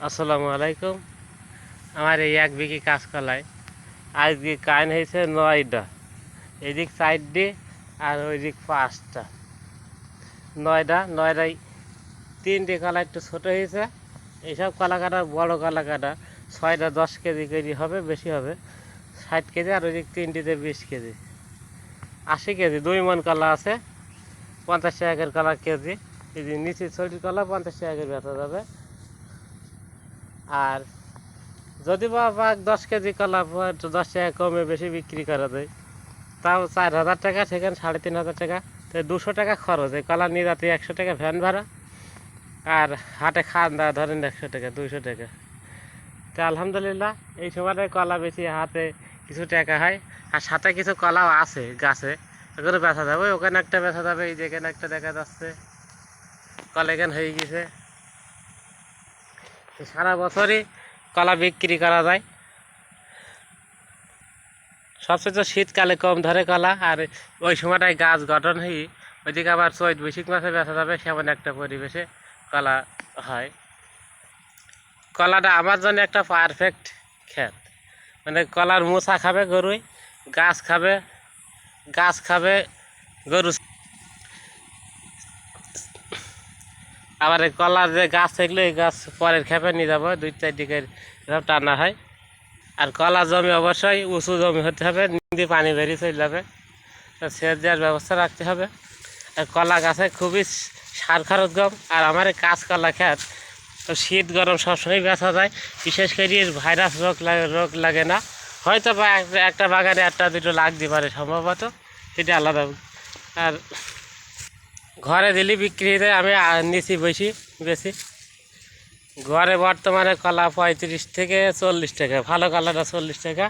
আসসালামু আলাইকুম। আমার এই 1 বিঘি কাঁচকলায় আজকে কাইন হয়েছে 9টা, এদিক 4টে আর ওইদিক 5টা। 9টায় 3টে কলা একটু ছোটো হয়েছে। এইসব কলা কাটা বড় কলা কাটা 6টা 10 কেজি করে হবে, বেশি হবে 60 কেজি, আর ওইদিক 3টিতে 20 কেজি, 80 কেজি। 2 মণ কলা আছে, 50 টাকা করে কলা কেজি। এই যে নিচে ছোটি কলা 50 টাকা করে বেচা যাবে। আর যদি বা 10 কেজি কলা 10 টাকা কমে বেশি বিক্রি করা যায়, তাও 4,000 টাকা, সেখানে 3,500 টাকা। তো 200 টাকা খরচ। এই কলা নিয়ে যাতে 100 টাকা ভ্যান ভাড়া, আর হাটে খান দাওয়া ধরেন 100 টাকা, 200 টাকা। তো আলহামদুলিল্লাহ এই সময় কলা বেশি হাতে কিছু টাকা হয়। আর সাথে কিছু কলাও আছে গাছে, ওখানে বেচা যাবে। ওখানে একটা বেচা যাবে, এই যেখানে একটা দেখা যাচ্ছে কলা এখানে হয়ে গেছে। সারা বছরই কলা বিক্রি করা যায়। সবচেয়ে তো শীতকালে কম ধরে কলা, আর ওই সময়টায় গাছ গঠন হয়ে ওইদিকে আবার চৈত বৈশাখ মাসে বেচা যাবে, সেমন একটা পরিবেশে কলা হয়। কলাটা আমার জন্য একটা পারফেক্ট ক্ষেত। মানে কলার মোচা খাবে গরুই, গাছ খাবে গরু। আবার এই কলার যে গাছ থাকলে এই গাছ পরের খেপে নিয়ে যাবো, 2-4 দিকে টানা হয়। আর কলা জমি অবশ্যই উঁচু জমি হতে হবে, নদী পানি বেরিয়ে চলে যাবে, সেচ দেওয়ার ব্যবস্থা রাখতে হবে। আর কলা গাছে খুবই সার খরচ কম। আর আমার এই কাঁচকলা খেত শীত গরম সবসময় বেচা যায়। বিশেষ করে ভাইরাস রোগ লাগে না। হয়তো বা একটা বাগানে 1-2টো লাগতে পারে সম্ভবত, সেটা আলাদা। আর ঘরে দিলে বিক্রি হয়ে যায়। আমি নিচি বেশি। ঘরে বর্তমানে কলা 35 থেকে 40 টাকা, ভালো কলাটা 40 টাকা,